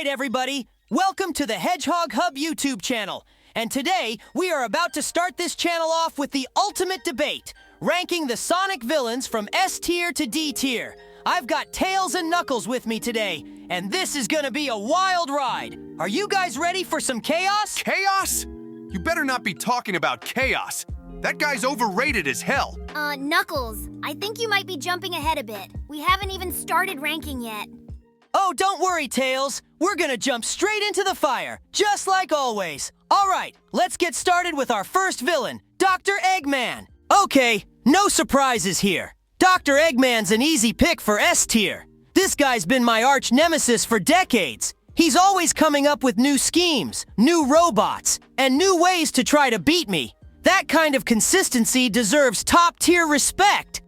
right, everybody. Welcome to the Hedgehog Hub YouTube channel. And today, we are about to start this channel off with the ultimate debate, ranking the Sonic villains from S tier to D tier. I've got Tails and Knuckles with me today, and this is gonna be a wild ride. Are you guys ready for some chaos? Chaos? You better not be talking about chaos. That guy's overrated as hell. Knuckles, I think you might be jumping ahead a bit. We haven't even started ranking yet. Oh, don't worry, Tails. We're gonna jump straight into the fire, just like always. All right, let's get started with our first villain, Dr. Eggman. Okay, no surprises here. Dr. Eggman's an easy pick for S tier. This guy's been my arch nemesis for decades. He's always coming up with new schemes, new robots, and new ways to try to beat me. That kind of consistency deserves top-tier respect.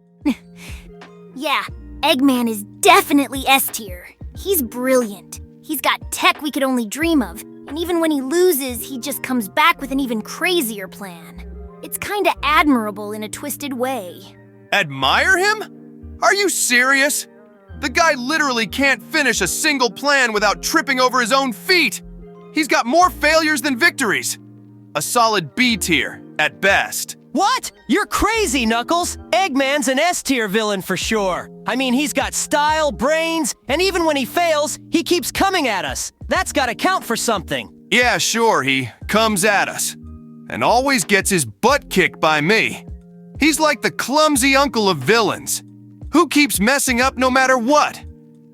Yeah, Eggman is definitely S tier. He's brilliant. He's got tech we could only dream of. And even when he loses, he just comes back with an even crazier plan. It's kinda admirable in a twisted way. Admire him? Are you serious? The guy literally can't finish a single plan without tripping over his own feet. He's got more failures than victories. A solid B tier, at best. What? You're crazy, Knuckles! Eggman's an S-tier villain for sure. I mean, he's got style, brains, and even when he fails, he keeps coming at us. That's gotta count for something. Yeah, sure, he comes at us. And always gets his butt kicked by me. He's like the clumsy uncle of villains. Who keeps messing up no matter what?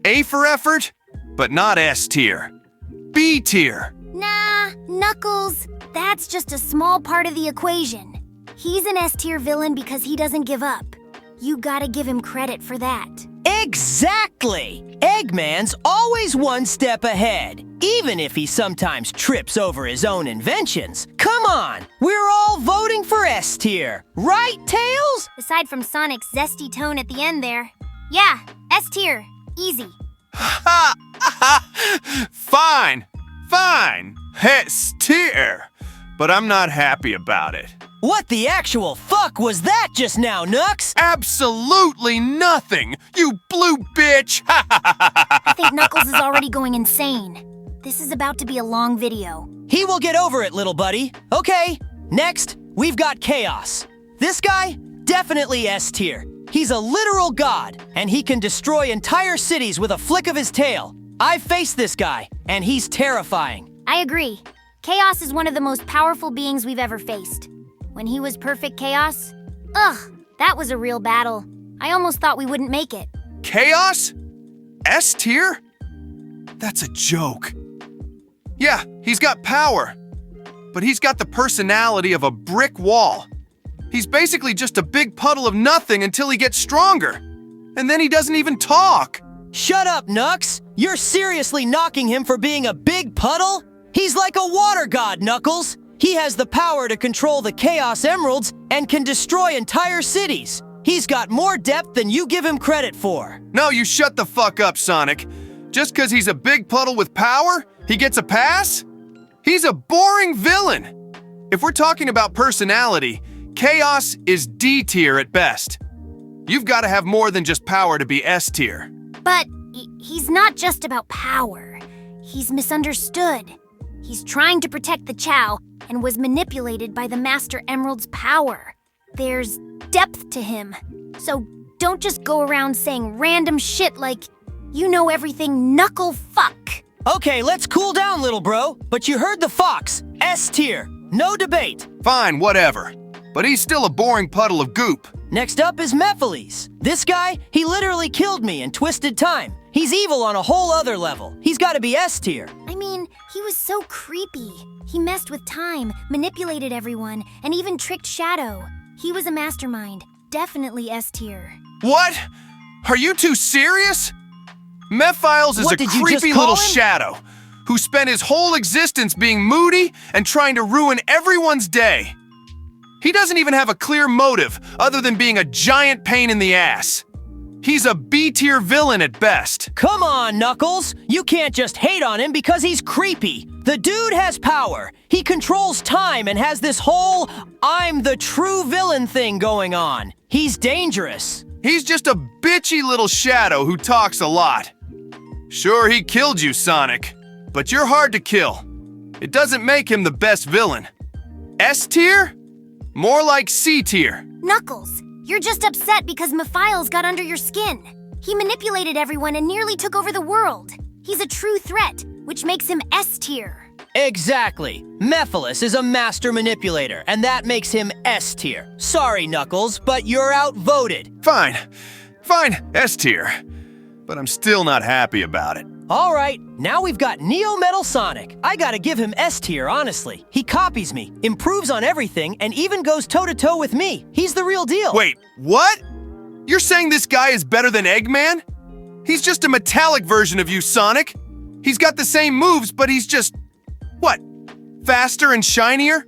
A for effort, but not S tier. B tier. Nah, Knuckles, that's just a small part of the equation. He's an S-tier villain because he doesn't give up. You gotta give him credit for that. Exactly! Eggman's always one step ahead, even if he sometimes trips over his own inventions. Come on, we're all voting for S tier, right, Tails? Aside from Sonic's zesty tone at the end there. Yeah, S tier, easy. Fine, S tier. But I'm not happy about it. What the actual fuck was that just now, Knux? Absolutely nothing, you blue bitch! I think Knuckles is already going insane. This is about to be a long video. He will get over it, little buddy. Okay, next, we've got Chaos. This guy, definitely S tier. He's a literal god, and he can destroy entire cities with a flick of his tail. I've faced this guy, and he's terrifying. I agree. Chaos is one of the most powerful beings we've ever faced. When he was perfect Chaos, that was a real battle. I almost thought we wouldn't make it. Chaos? S tier? That's a joke. Yeah, he's got power, but he's got the personality of a brick wall. He's basically just a big puddle of nothing until he gets stronger. And then he doesn't even talk. Shut up, Knux! You're seriously knocking him for being a big puddle? He's like a water god, Knuckles! He has the power to control the Chaos Emeralds and can destroy entire cities. He's got more depth than you give him credit for. No, you shut the fuck up, Sonic. Just because he's a big puddle with power, he gets a pass? He's a boring villain. If we're talking about personality, Chaos is D tier at best. You've got to have more than just power to be S tier. But he's not just about power. He's misunderstood. He's trying to protect the Chao and was manipulated by the Master Emerald's power. There's depth to him. So don't just go around saying random shit like, you know everything, knuckle fuck. Okay, let's cool down, little bro. But you heard the fox. S tier. No debate. Fine, whatever. But he's still a boring puddle of goop. Next up is Mephiles. This guy, he literally killed me in Twisted Time. He's evil on a whole other level. He's gotta be S tier. I mean, he was so creepy. He messed with time, manipulated everyone, and even tricked Shadow. He was a mastermind. Definitely S tier. What? Are you two serious? Mephiles is What a did you just creepy call little him? shadow who spent his whole existence being moody and trying to ruin everyone's day. He doesn't even have a clear motive other than being a giant pain in the ass. He's a B-tier villain at best. Come on, Knuckles! You can't just hate on him because he's creepy. The dude has power. He controls time and has this whole I'm the true villain thing going on. He's dangerous. He's just a bitchy little shadow who talks a lot. Sure, he killed you, Sonic. but you're hard to kill. It doesn't make him the best villain. S tier? More like C tier. Knuckles, you're just upset because Mephiles got under your skin. He manipulated everyone and nearly took over the world. He's a true threat, which makes him S tier. Exactly. Mephiles is a master manipulator, and that makes him S tier. Sorry, Knuckles, but you're outvoted. Fine, S tier. But I'm still not happy about it. All right, now we've got Neo Metal Sonic. I gotta give him S tier, honestly. He copies me, improves on everything, and even goes toe-to-toe with me. He's the real deal. Wait, what? You're saying this guy is better than Eggman? He's just a metallic version of you, Sonic. He's got the same moves, but he's just, what, faster and shinier?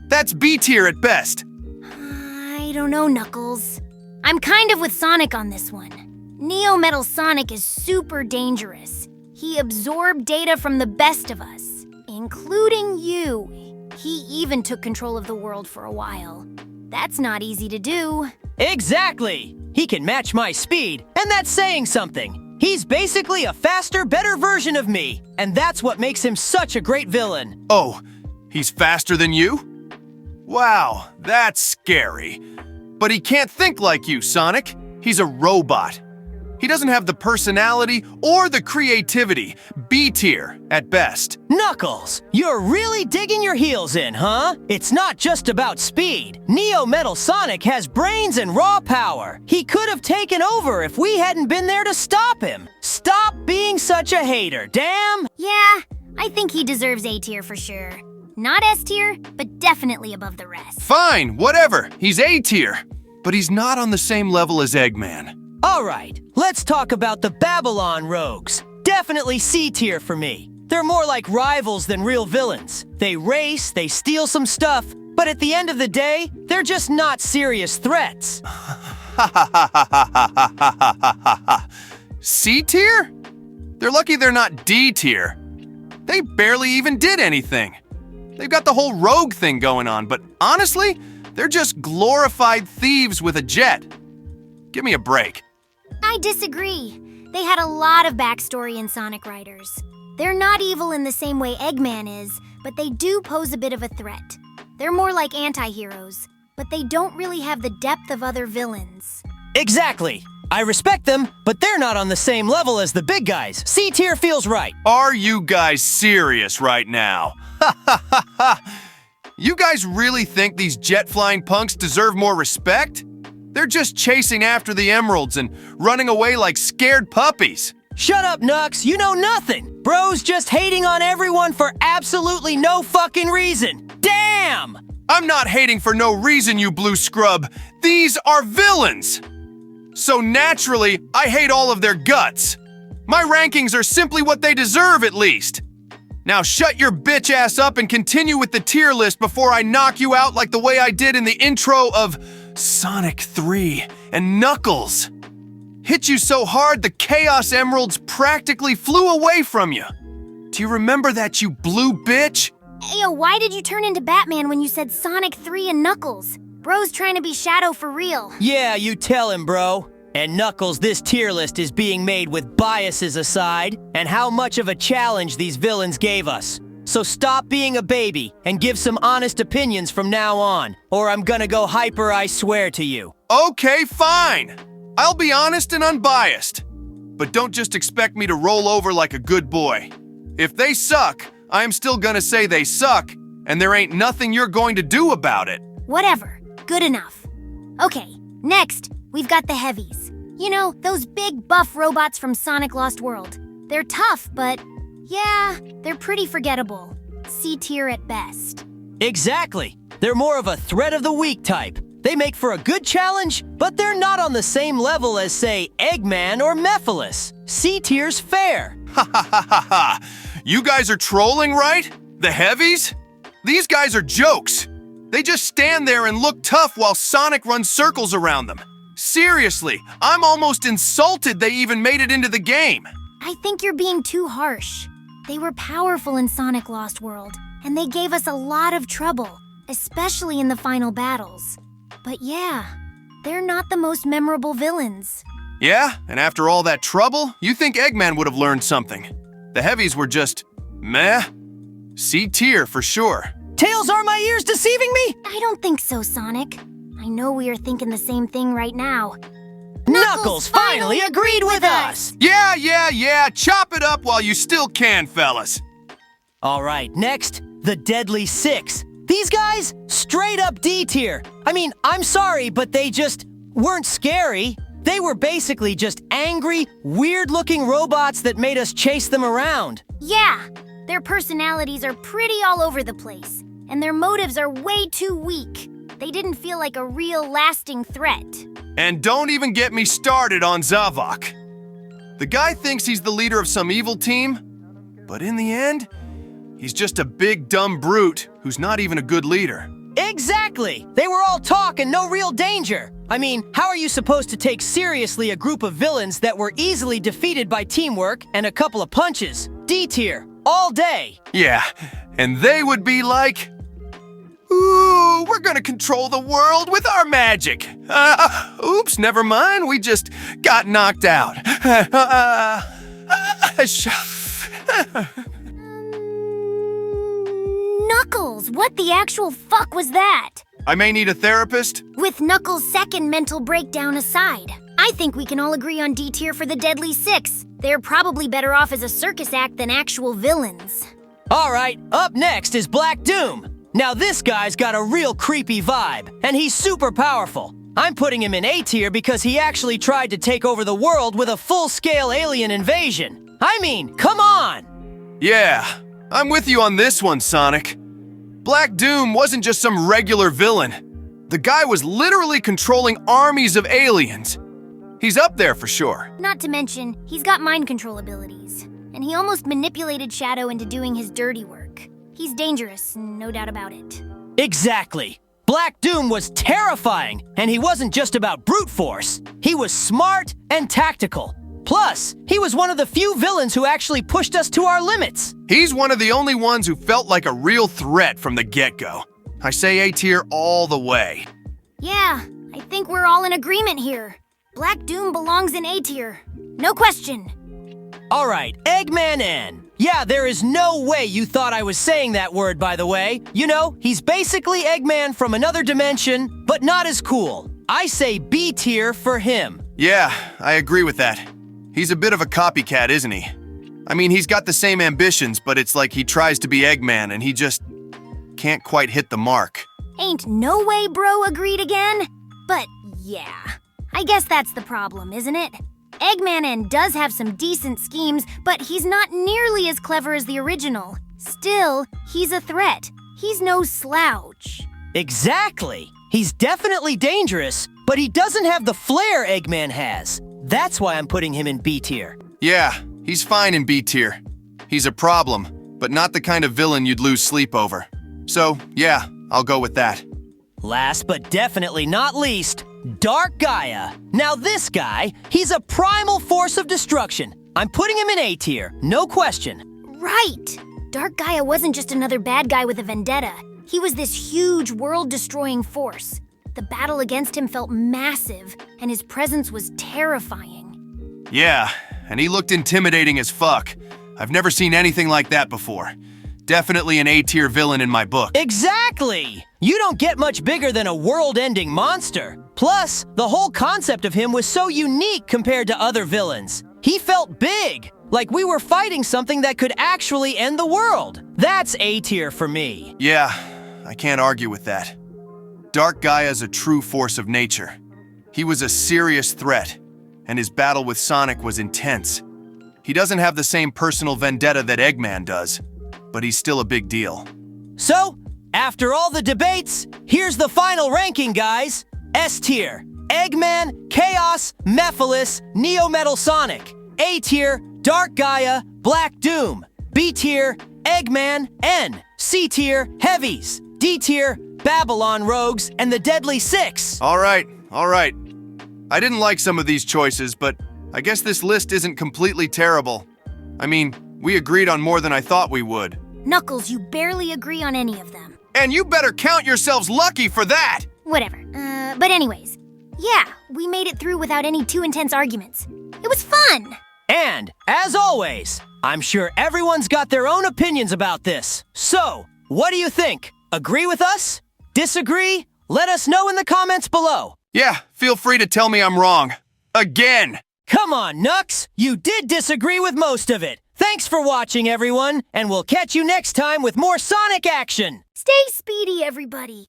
That's B tier at best. I don't know, Knuckles. I'm kind of with Sonic on this one. Neo Metal Sonic is super dangerous. He absorbed data from the best of us, including you. He even took control of the world for a while. That's not easy to do. Exactly. He can match my speed, and that's saying something. He's basically a faster, better version of me, and that's what makes him such a great villain. Oh, he's faster than you? Wow, that's scary. But he can't think like you, Sonic. He's a robot. He doesn't have the personality or the creativity. B tier at best. Knuckles, you're really digging your heels in, huh? It's not just about speed. Neo Metal Sonic has brains and raw power. He could have taken over if we hadn't been there to stop him. Stop being such a hater, damn! Yeah, I think he deserves A tier for sure. Not S tier, but definitely above the rest. Fine, whatever. He's A tier. But he's not on the same level as Eggman. All right, let's talk about the Babylon Rogues. Definitely C tier for me. They're more like rivals than real villains. They race, they steal some stuff, but at the end of the day, they're just not serious threats. C tier? They're lucky they're not D tier. They barely even did anything. They've got the whole rogue thing going on, but honestly, they're just glorified thieves with a jet. Give me a break. I disagree. They had a lot of backstory in Sonic Riders. They're not evil in the same way Eggman is, but they do pose a bit of a threat. They're more like anti-heroes, but they don't really have the depth of other villains. Exactly. I respect them, but they're not on the same level as the big guys. C tier feels right. Are you guys serious right now? You guys really think these jet-flying punks deserve more respect? They're just chasing after the emeralds and running away like scared puppies. Shut up, Nux. You know nothing. Bro's just hating on everyone for absolutely no fucking reason. Damn! I'm not hating for no reason, you blue scrub. These are villains. So naturally, I hate all of their guts. My rankings are simply what they deserve, at least. Now shut your bitch ass up and continue with the tier list before I knock you out like the way I did in the intro of Sonic 3 and Knuckles. Hit you so hard the Chaos Emeralds practically flew away from you. Do you remember that, you blue bitch? Ayo, why did you turn into Batman when you said Sonic 3 and Knuckles? Bro's trying to be Shadow for real. Yeah, you tell him, bro. And Knuckles, this tier list is being made with biases aside and how much of a challenge these villains gave us. So stop being a baby and give some honest opinions from now on, or I'm gonna go hyper, I swear to you. Okay, fine. I'll be honest and unbiased. But don't just expect me to roll over like a good boy. If they suck, I'm still gonna say they suck, and there ain't nothing you're going to do about it. Whatever. Good enough. Okay, next, we've got the heavies. You know, those big buff robots from Sonic Lost World. They're tough, but yeah, they're pretty forgettable. C tier at best. Exactly. They're more of a threat of the week type. They make for a good challenge, but they're not on the same level as, say, Eggman or Mephiles. C tier's fair. Ha ha ha ha ha! You guys are trolling, right? The heavies? These guys are jokes. They just stand there and look tough while Sonic runs circles around them. Seriously, I'm almost insulted they even made it into the game. I think you're being too harsh. They were powerful in Sonic Lost World, and they gave us a lot of trouble, especially in the final battles. But yeah, they're not the most memorable villains. Yeah, and after all that trouble, you think Eggman would have learned something. The heavies were just Meh. C tier for sure. Tails, are my ears deceiving me? I don't think so, Sonic. I know we are thinking the same thing right now. Knuckles finally agreed with us! Yeah. Chop it up while you still can, fellas. All right, next, the Deadly Six. These guys, straight up D tier. I mean, I'm sorry, but they just weren't scary. They were basically just angry, weird-looking robots that made us chase them around. Yeah, their personalities are pretty all over the place, and their motives are way too weak. They didn't feel like a real lasting threat. And don't even get me started on Zavok. The guy thinks he's the leader of some evil team, but in the end, he's just a big dumb brute who's not even a good leader. Exactly! They were all talk and no real danger. I mean, how are you supposed to take seriously a group of villains that were easily defeated by teamwork and a couple of punches? D tier, all day. Yeah, and they would be like, ooh, we're gonna control the world with our magic. Oops, never mind, we just got knocked out. Knuckles, what the actual fuck was that? I may need a therapist. With Knuckles' second mental breakdown aside, I think we can all agree on D tier for the Deadly Six. They're probably better off as a circus act than actual villains. All right, up next is Black Doom. Now this guy's got a real creepy vibe, and he's super powerful. I'm putting him in A tier because he actually tried to take over the world with a full-scale alien invasion. I mean, come on! Yeah, I'm with you on this one, Sonic. Black Doom wasn't just some regular villain. The guy was literally controlling armies of aliens. He's up there for sure. Not to mention, he's got mind control abilities, and he almost manipulated Shadow into doing his dirty work. He's dangerous, no doubt about it. Exactly. Black Doom was terrifying, and he wasn't just about brute force. He was smart and tactical. Plus, he was one of the few villains who actually pushed us to our limits. He's one of the only ones who felt like a real threat from the get-go. I say A tier all the way. Yeah, I think we're all in agreement here. Black Doom belongs in A tier. No question. All right, Eggman N. Yeah, there is no way you thought I was saying that word, by the way. You know, he's basically Eggman from another dimension, but not as cool. I say B tier for him. Yeah, I agree with that. He's a bit of a copycat, isn't he? I mean, he's got the same ambitions, but it's like he tries to be Eggman and he just can't quite hit the mark. Ain't no way bro agreed again? But yeah, I guess that's the problem, isn't it? Eggman N does have some decent schemes, but he's not nearly as clever as the original. Still, he's a threat. He's no slouch. Exactly. He's definitely dangerous, but he doesn't have the flair Eggman has. That's why I'm putting him in B tier. Yeah, he's fine in B tier. He's a problem, but not the kind of villain you'd lose sleep over. So, yeah, I'll go with that. Last but definitely not least, Dark Gaia. Now this guy, he's a primal force of destruction. I'm putting him in A tier, no question. Right! Dark Gaia wasn't just another bad guy with a vendetta. He was this huge world-destroying force. The battle against him felt massive, and his presence was terrifying. Yeah, and he looked intimidating as fuck. I've never seen anything like that before. Definitely an A tier villain in my book. Exactly! You don't get much bigger than a world-ending monster. Plus, the whole concept of him was so unique compared to other villains. He felt big, like we were fighting something that could actually end the world. That's A tier for me. Yeah, I can't argue with that. Dark Gaia's a true force of nature. He was a serious threat, and his battle with Sonic was intense. He doesn't have the same personal vendetta that Eggman does, but he's still a big deal. So, after all the debates, here's the final ranking, guys. S tier, Eggman, Chaos, Mephiles, Neo Metal Sonic. A tier, Dark Gaia, Black Doom. B tier, Eggman, N. C tier, Heavies. D tier, Babylon Rogues, and the Deadly Six. All right. I didn't like some of these choices, but I guess this list isn't completely terrible. I mean, we agreed on more than I thought we would. Knuckles, you barely agree on any of them. And you better count yourselves lucky for that! Whatever. But anyways, yeah, we made it through without any too intense arguments. It was fun! And, as always, I'm sure everyone's got their own opinions about this. So, what do you think? Agree with us? Disagree? Let us know in the comments below. Yeah, feel free to tell me I'm wrong. Again! Come on, Nux! You did disagree with most of it. Thanks for watching, everyone, and we'll catch you next time with more Sonic action! Stay speedy, everybody.